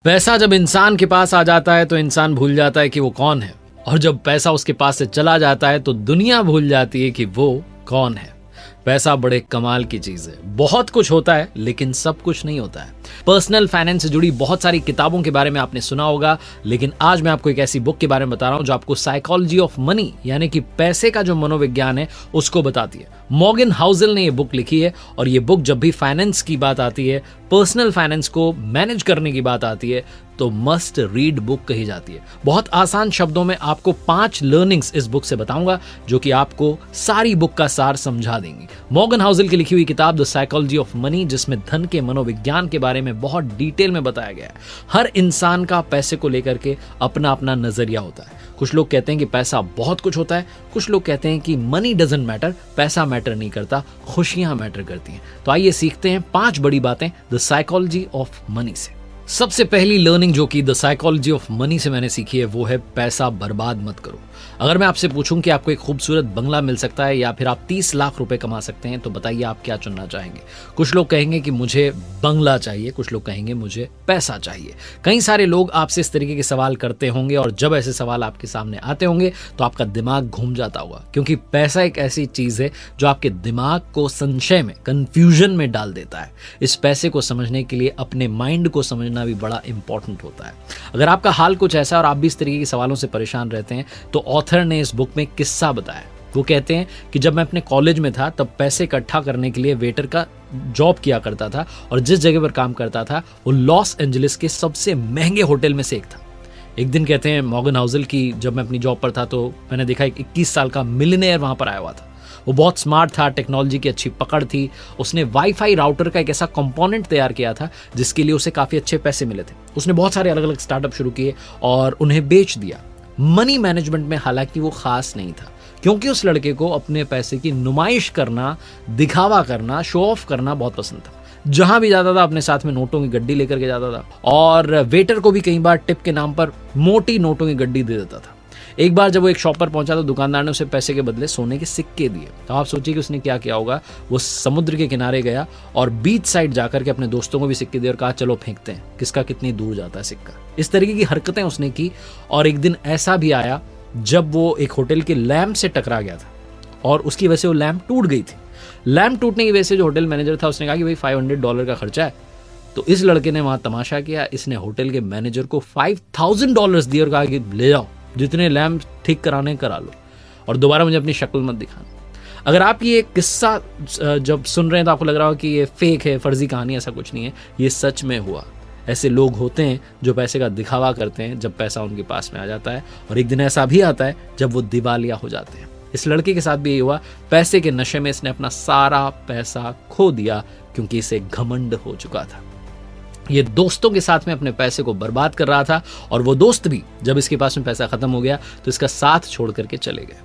पैसा जब इंसान के पास आ जाता है तो इंसान भूल जाता है कि वो कौन है, और जब पैसा उसके पास से चला जाता है तो दुनिया भूल जाती है कि वो कौन है। पैसा बड़े कमाल की चीज है, बहुत कुछ होता है लेकिन सब कुछ नहीं होता है। पर्सनल फाइनेंस से जुड़ी बहुत सारी किताबों के बारे में आपने सुना होगा, लेकिन आज मैं आपको एक ऐसी बुक के बारे में बता रहा हूं जो आपको साइकोलॉजी ऑफ मनी यानी कि पैसे का जो मनोविज्ञान है उसको बताती है। मॉर्गन हाउसेल ने ये बुक लिखी है, और ये बुक जब भी फाइनेंस की बात आती है, पर्सनल फाइनेंस को मैनेज करने की बात आती है, तो मस्ट रीड बुक कही जाती है। बहुत आसान शब्दों में आपको 5 लर्निंग्स इस बुक से बताऊंगा जो कि आपको सारी बुक का सार समझा देंगी। मॉर्गन हाउसेल की लिखी हुई किताब द साइकोलॉजी ऑफ मनी, जिसमें धन के मनोविज्ञान के बारे में बहुत डिटेल में बताया गया है। हर इंसान का पैसे को लेकर के अपना अपना नजरिया होता है। कुछ लोग कहते हैं कि पैसा बहुत कुछ होता है, कुछ लोग कहते हैं कि मनी डजंट मैटर, पैसा मैटर नहीं करता, खुशियां मैटर करती हैं। तो आइए सीखते हैं 5 बड़ी बातें द साइकोलॉजी ऑफ मनी से। सबसे पहली लर्निंग जो कि द साइकोलॉजी ऑफ मनी से मैंने सीखी है वो है पैसा बर्बाद मत करो। अगर मैं आपसे पूछूं कि आपको एक खूबसूरत बंगला मिल सकता है या फिर आप 30 लाख रुपए कमा सकते हैं, तो बताइए आप क्या चुनना चाहेंगे। कुछ लोग कहेंगे कि मुझे बंगला चाहिए, कुछ लोग कहेंगे मुझे पैसा चाहिए। कई सारे लोग आपसे इस तरीके के सवाल करते होंगे, और जब ऐसे सवाल आपके सामने आते होंगे तो आपका दिमाग घूम जाता होगा, क्योंकि पैसा एक ऐसी चीज है जो आपके दिमाग को संशय में, कंफ्यूजन में डाल देता है। इस पैसे को समझने के लिए अपने माइंड को समझना भी बड़ा इंपॉर्टेंट होता है। अगर आपका हाल कुछ ऐसा है और आप भी इस तरीके के सवालों से परेशान रहते हैं, तो ऑथर ने इस बुक में किस्सा बताया। वो कहते हैं कि जब मैं अपने कॉलेज में था तब पैसे इकट्ठा करने के लिए वेटर का जॉब किया करता था, और जिस जगह पर काम करता था वो लॉस एंजलिस के सबसे महंगे होटल में से एक था। एक दिन कहते हैं मॉर्गन हाउसेल की जब मैं अपनी जॉब पर था तो मैंने देखा एक 21 साल का मिलियनेयर वहां पर आया हुआ था। वो बहुत स्मार्ट था, टेक्नोलॉजी की अच्छी पकड़ थी। उसने वाईफाई राउटर का एक ऐसा कंपोनेंट तैयार किया था जिसके लिए उसे काफी अच्छे पैसे मिले थे। उसने बहुत सारे अलग अलग स्टार्टअप शुरू किए और उन्हें बेच दिया। मनी मैनेजमेंट में हालांकि वो खास नहीं था, क्योंकि उस लड़के को अपने पैसे की नुमाइश करना, दिखावा करना, शो ऑफ करना बहुत पसंद था। जहां भी जाता था अपने साथ में नोटों की गड्डी लेकर के जाता था, और वेटर को भी कई बार टिप के नाम पर मोटी नोटों की गड्डी दे देता था। एक बार जब वो एक शॉप पर पहुंचा तो दुकानदार ने उसे पैसे के बदले सोने के सिक्के दिए। तो आप सोचिए कि उसने क्या किया होगा। वो समुद्र के किनारे गया और बीच साइड जाकर के अपने दोस्तों को भी सिक्के दिए और कहा चलो फेंकते हैं, किसका कितनी दूर जाता है सिक्का। इस तरीके की हरकतें उसने की, और एक दिन ऐसा भी आया जब वो एक होटल के लैंप से टकरा गया था और उसकी वजह से वो लैंप टूट गई थी। लैंप टूटने की वजह से जो होटल मैनेजर था उसने कहा कि भाई $500 का खर्चा है। तो इस लड़के ने वहां तमाशा किया। इसने होटल के मैनेजर को $5000 दिए और कहा कि ले जाओ, जितने लैंप ठीक कराने करा लो, और दोबारा मुझे अपनी शक्ल मत दिखाना। अगर आप ये किस्सा जब सुन रहे हैं तो आपको लग रहा हो कि ये फेक है, फर्जी कहानी, ऐसा कुछ नहीं है, ये सच में हुआ। ऐसे लोग होते हैं जो पैसे का दिखावा करते हैं जब पैसा उनके पास में आ जाता है, और एक दिन ऐसा भी आता है जब वो दिवालिया हो जाते हैं। इस लड़के के साथ भी ये हुआ। पैसे के नशे में इसने अपना सारा पैसा खो दिया क्योंकि इसे घमंड हो चुका था। ये दोस्तों के साथ में अपने पैसे को बर्बाद कर रहा था, और वो दोस्त भी जब इसके पास में पैसा खत्म हो गया तो इसका साथ छोड़ करके चले गए।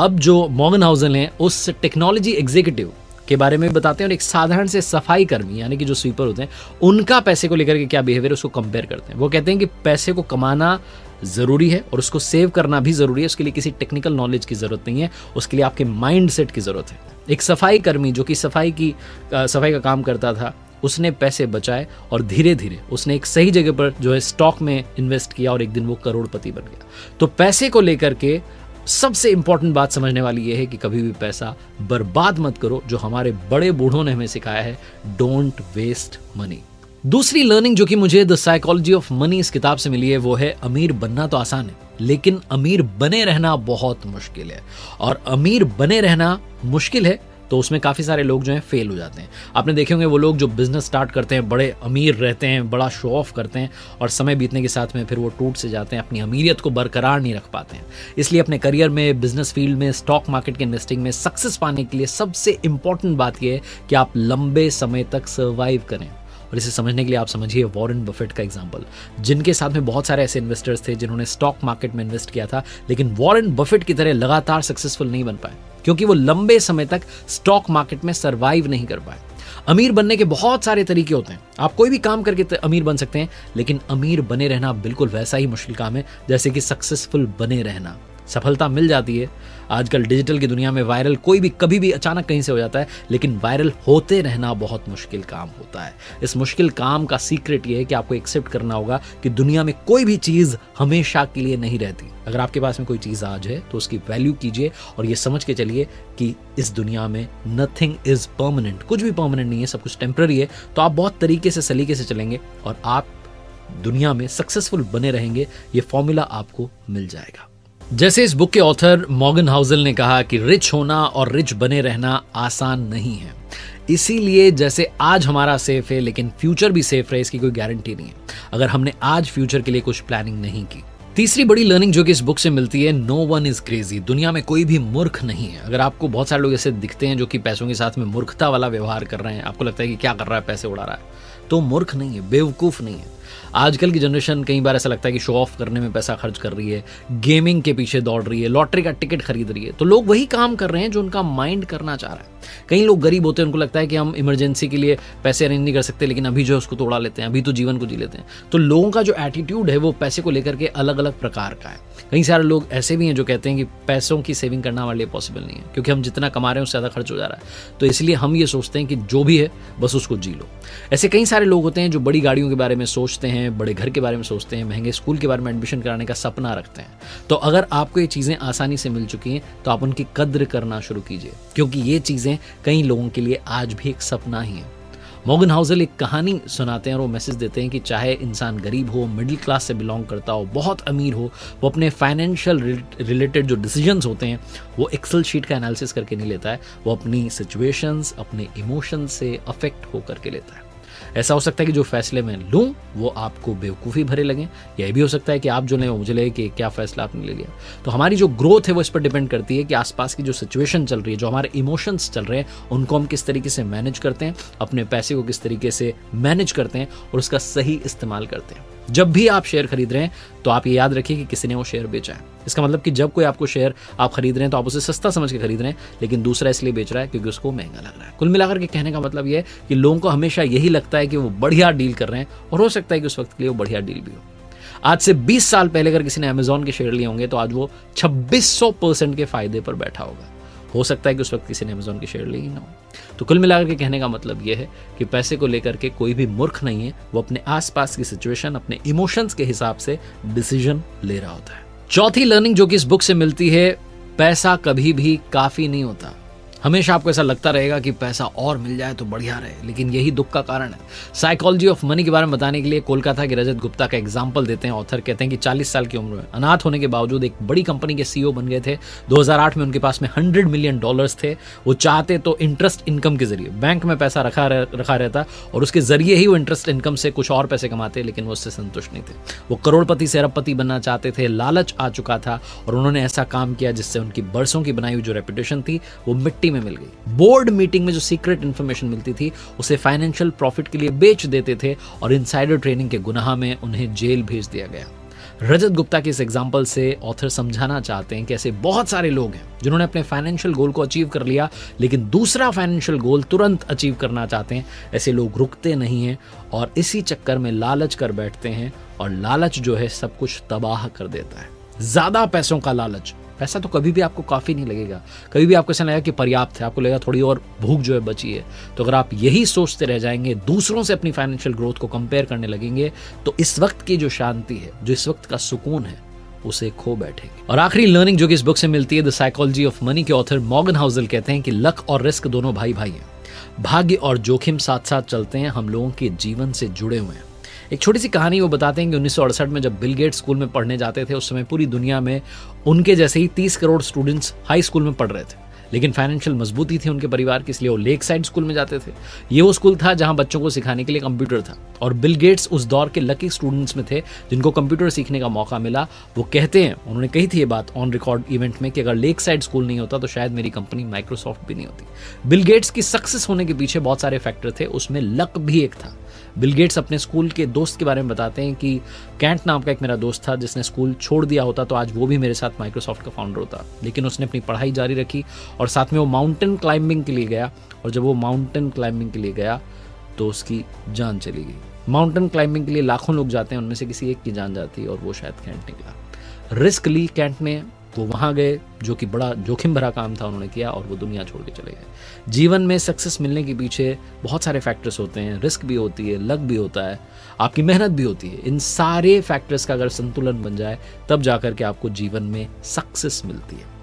अब जो मॉर्गन हाउसेल हैं उस टेक्नोलॉजी एग्जीक्यूटिव के बारे में बताते हैं, और एक साधारण से सफाई कर्मी यानी कि जो स्वीपर होते हैं उनका पैसे को लेकर के क्या बिहेवियर उसको कंपेयर करते हैं। वो कहते हैं कि पैसे को कमाना जरूरी है और उसको सेव करना भी जरूरी है। उसके लिए किसी टेक्निकल नॉलेज की जरूरत नहीं है, उसके लिए आपके माइंड सेट की जरूरत है। एक सफाई कर्मी जो कि सफाई का काम करता था, उसने पैसे बचाए और धीरे धीरे उसने एक सही जगह पर जो है स्टॉक में इन्वेस्ट किया, और एक दिन वो करोड़पति बन गया। तो पैसे को लेकर के सबसे इंपॉर्टेंट बात समझने वाली ये है कि कभी भी पैसा बर्बाद मत करो। जो हमारे बड़े बूढ़ों ने हमें सिखाया है, डोंट वेस्ट मनी। दूसरी लर्निंग जो कि मुझे द साइकोलॉजी ऑफ मनी इस किताब से मिली है वो है अमीर बनना तो आसान है, लेकिन अमीर बने रहना बहुत मुश्किल है। और अमीर बने रहना मुश्किल है तो उसमें काफ़ी सारे लोग जो हैं फेल हो जाते हैं। आपने देखे होंगे वो लोग जो बिजनेस स्टार्ट करते हैं, बड़े अमीर रहते हैं, बड़ा शो ऑफ करते हैं, और समय बीतने के साथ में फिर वो टूट से जाते हैं, अपनी अमीरियत को बरकरार नहीं रख पाते हैं। इसलिए अपने करियर में, बिजनेस फील्ड में, स्टॉक मार्केट के इन्वेस्टिंग में सक्सेस पाने के लिए सबसे इंपॉर्टेंट बात यह है कि आप लंबे समय तक सर्वाइव करें। और इसे समझने के लिए आप समझिए वॉरेन बफेट का एग्जांपल, जिनके साथ में बहुत सारे ऐसे इन्वेस्टर्स थे जिन्होंने स्टॉक मार्केट में इन्वेस्ट किया था, लेकिन वॉरेन बफेट की तरह लगातार सक्सेसफुल नहीं बन पाए, क्योंकि वो लंबे समय तक स्टॉक मार्केट में सर्वाइव नहीं कर पाए। अमीर बनने के बहुत सारे तरीके होते हैं। आप कोई भी काम करके अमीर बन सकते हैं, लेकिन अमीर बने रहना बिल्कुल वैसा ही मुश्किल काम है जैसे कि सक्सेसफुल बने रहना। सफलता मिल जाती है। आजकल डिजिटल की दुनिया में वायरल कोई भी कभी भी अचानक कहीं से हो जाता है, लेकिन वायरल होते रहना बहुत मुश्किल काम होता है। इस मुश्किल काम का सीक्रेट ये है कि आपको एक्सेप्ट करना होगा कि दुनिया में कोई भी चीज़ हमेशा के लिए नहीं रहती। अगर आपके पास में कोई चीज़ आज है तो उसकी वैल्यू कीजिए और ये समझ के चलिए कि इस दुनिया में नथिंग इज परमानेंट, कुछ भी परमानेंट नहीं है, सब कुछ टेम्पररी है। तो आप बहुत तरीके से सलीके से चलेंगे और आप दुनिया में सक्सेसफुल बने रहेंगे। ये फॉर्मूला आपको मिल जाएगा। जैसे इस बुक के ऑथर मॉर्गन हाउसल ने कहा कि रिच होना और रिच बने रहना आसान नहीं है, इसीलिए जैसे आज हमारा सेफ है लेकिन फ्यूचर भी सेफ रहे इसकी कोई गारंटी नहीं है अगर हमने आज फ्यूचर के लिए कुछ प्लानिंग नहीं की। तीसरी बड़ी लर्निंग जो कि इस बुक से मिलती है, नो वन इज क्रेजी। दुनिया में कोई भी मूर्ख नहीं है। अगर आपको बहुत सारे लोग ऐसे दिखते हैं जो कि पैसों के साथ में मूर्खता वाला व्यवहार कर रहे हैं, आपको लगता है कि क्या कर रहा है, पैसे उड़ा रहा है, तो मूर्ख नहीं है, बेवकूफ नहीं है। आजकल की जनरेशन कई बार ऐसा लगता है कि शो ऑफ करने में पैसा खर्च कर रही है, गेमिंग के पीछे दौड़ रही है, लॉटरी का टिकट खरीद रही है। तो लोग वही काम कर रहे हैं जो उनका माइंड करना चाह रहा है। कई लोग गरीब होते हैं, उनको लगता है कि हम इमरजेंसी के लिए पैसे अरेंज नहीं कर सकते, लेकिन अभी जो है उसको तोड़ा लेते हैं, अभी तो जीवन को जी लेते हैं। तो लोगों का जो एटीट्यूड है वो पैसे को लेकर के अलग अलग प्रकार का है। कई सारे लोग ऐसे भी हैं जो कहते हैं कि पैसों की सेविंग करना हमारे लिए पॉसिबल नहीं है, क्योंकि हम जितना कमा रहे हैं उससे ज़्यादा खर्च हो जा रहा है। तो इसलिए हम ये सोचते हैं कि जो भी है बस उसको जी लो। ऐसे कई सारे लोग होते हैं जो बड़ी गाड़ियों के बारे में सोचते हैं, बड़े घर के बारे में सोचते हैं, महंगे स्कूल के बारे में एडमिशन कराने का सपना रखते हैं। तो अगर आपको ये चीज़ें आसानी से मिल चुकी हैं तो आप उनकी कद्र करना शुरू कीजिए, क्योंकि ये चीज़ें कई लोगों के लिए आज भी एक सपना ही है। मॉर्गन हाउसल एक कहानी सुनाते हैं और वो मैसेज देते हैं कि चाहे इंसान गरीब हो, मिडिल क्लास से बिलोंग करता हो, बहुत अमीर हो, वो अपने फाइनेंशियल रिलेटेड जो डिसीजंस होते हैं वो एक्सेल शीट का एनालिसिस करके नहीं लेता है, वो अपनी सिचुएशंस, अपने इमोशंस से अफेक्ट होकर के लेता है। ऐसा हो सकता है कि जो फैसले मैं लूँ वो आपको बेवकूफ़ी भरे लगें, या भी हो सकता है कि आप जो लें वो मुझे लगे कि क्या फ़ैसला आपने ले लिया। तो हमारी जो ग्रोथ है वो इस पर डिपेंड करती है कि आसपास की जो सिचुएशन चल रही है, जो हमारे इमोशंस चल रहे हैं, उनको हम किस तरीके से मैनेज करते हैं, अपने पैसे को किस तरीके से मैनेज करते हैं और उसका सही इस्तेमाल करते हैं। जब भी आप शेयर खरीद रहे हैं तो आप ये याद रखिए कि किसी ने वो शेयर बेचा है। इसका मतलब कि जब कोई आपको शेयर आप खरीद रहे हैं तो आप उसे सस्ता समझ के खरीद रहे हैं, लेकिन दूसरा इसलिए बेच रहा है क्योंकि उसको महंगा लग रहा है। कुल मिलाकर के कहने का मतलब ये है कि लोगों को हमेशा यही लगता है कि वो बढ़िया डील कर रहे हैं, और हो सकता है कि उस वक्त के लिए वो बढ़िया डील भी हो। आज से 20 साल पहले अगर किसी ने अमेजॉन के शेयर लिए होंगे तो आज वो 2600% के फायदे पर बैठा होगा। हो सकता है कि उस वक्त किसी ने अमेजॉन के शेयर लिए ही ना हो। तो कुल मिलाकर के कहने का मतलब यह है कि पैसे को लेकर के कोई भी मूर्ख नहीं है, वो अपने आसपास की सिचुएशन, अपने इमोशंस के हिसाब से डिसीजन ले रहा होता है। चौथी लर्निंग जो कि इस बुक से मिलती है, पैसा कभी भी काफी नहीं होता। हमेशा आपको ऐसा लगता रहेगा कि पैसा और मिल जाए तो बढ़िया रहे, लेकिन यही दुख का कारण है। साइकोलॉजी ऑफ मनी के बारे में बताने के लिए कोलकाता के रजत गुप्ता का एग्जांपल देते हैं ऑथर। कहते हैं कि 40 साल की उम्र में अनाथ होने के बावजूद एक बड़ी कंपनी के सीईओ बन गए थे। 2008 में उनके पास में $100 मिलियन थे। वो चाहते तो इंटरेस्ट इनकम के जरिए बैंक में पैसा रखा रहता और उसके जरिए ही वो इंटरेस्ट इनकम से कुछ और पैसे कमाते, लेकिन वो उससे संतुष्ट नहीं थे। वो करोड़पति से अरबपति बनना चाहते थे। लालच आ चुका था और उन्होंने ऐसा काम किया जिससे उनकी बरसों की बनाई हुई जो रेपुटेशन थी वो मिट्टी में मिल गई। बोर्ड मीटिंग में जो सीक्रेट इंफॉर्मेशन मिलती थी उसे फाइनेंशियल प्रॉफिट के लिए बेच देते थे और इनसाइडर ट्रेनिंग के गुनाह में उन्हें जेल भेज दिया गया। रजत गुप्ता के इस एग्जाम्पल से ऑथर समझाना चाहते हैं कि ऐसे बहुत सारे लोग हैं जिन्होंने अपने फाइनेंशियल गोल को अचीव कर लिया, लेकिन दूसरा फाइनेंशियल गोल तुरंत अचीव करना चाहते हैं। ऐसे लोग रुकते नहीं हैं और इसी चक्कर में लालच कर बैठते हैं, और लालच जो है सब कुछ तबाह कर देता है। ज्यादा पैसों का लालच, पैसा तो कभी भी आपको काफ़ी नहीं लगेगा, कभी भी आपको ऐसा लगेगा कि पर्याप्त है, आपको लगेगा थोड़ी और भूख जो है बची है। तो अगर आप यही सोचते रह जाएंगे, दूसरों से अपनी फाइनेंशियल ग्रोथ को कंपेयर करने लगेंगे, तो इस वक्त की जो शांति है, जो इस वक्त का सुकून है, उसे खो बैठेंगे। और आखिरी लर्निंग जो कि इस बुक से मिलती है, द साइकोलॉजी ऑफ मनी के ऑथर मॉर्गन हाउसल कहते हैं कि लक और रिस्क दोनों भाई भाई हैं। भाग्य और जोखिम साथ साथ चलते हैं, हम लोगों के जीवन से जुड़े हुए हैं। एक छोटी सी कहानी वो बताते हैं कि 1968 में जब बिल गेट्स स्कूल में पढ़ने जाते थे, उस समय पूरी दुनिया में उनके जैसे ही 30 करोड़ स्टूडेंट्स हाई स्कूल में पढ़ रहे थे, लेकिन फाइनेंशियल मजबूती थी उनके परिवार की, इसलिए वो लेक साइड स्कूल में जाते थे। ये वो स्कूल था जहां बच्चों को सिखाने के लिए कंप्यूटर था, और बिल गेट्स उस दौर के लकी स्टूडेंट्स में थे जिनको कंप्यूटर सीखने का मौका मिला। वो कहते हैं, उन्होंने कही थी ये बात ऑन रिकॉर्ड इवेंट में, कि अगर लेक साइड स्कूल नहीं होता तो शायद मेरी कंपनी माइक्रोसॉफ्ट भी नहीं होती। बिल गेट्स की सक्सेस होने के पीछे बहुत सारे फैक्टर थे, उसमें लक भी एक था। बिल गेट्स अपने स्कूल के दोस्त के बारे में बताते हैं कि कैंट नाम का एक मेरा दोस्त था जिसने स्कूल छोड़ दिया होता तो आज वो भी मेरे साथ माइक्रोसॉफ्ट का फाउंडर होता, लेकिन उसने अपनी पढ़ाई जारी रखी और साथ में वो माउंटेन क्लाइंबिंग के लिए गया, और जब वो माउंटेन क्लाइंबिंग के लिए गया तो उसकी जान चली गई। माउंटेन क्लाइंबिंग के लिए लाखों लोग जाते हैं, उनमें से किसी एक की जान जाती है और वो शायद कैंट निकला। रिस्क ली कैंट ने, वो वहाँ गए, जो कि बड़ा जोखिम भरा काम था, उन्होंने किया और वो दुनिया छोड़ के चले गए। जीवन में सक्सेस मिलने के पीछे बहुत सारे फैक्टर्स होते हैं, रिस्क भी होती है, लक भी होता है, आपकी मेहनत भी होती है। इन सारे फैक्टर्स का अगर संतुलन बन जाए तब जाकर के आपको जीवन में सक्सेस मिलती है।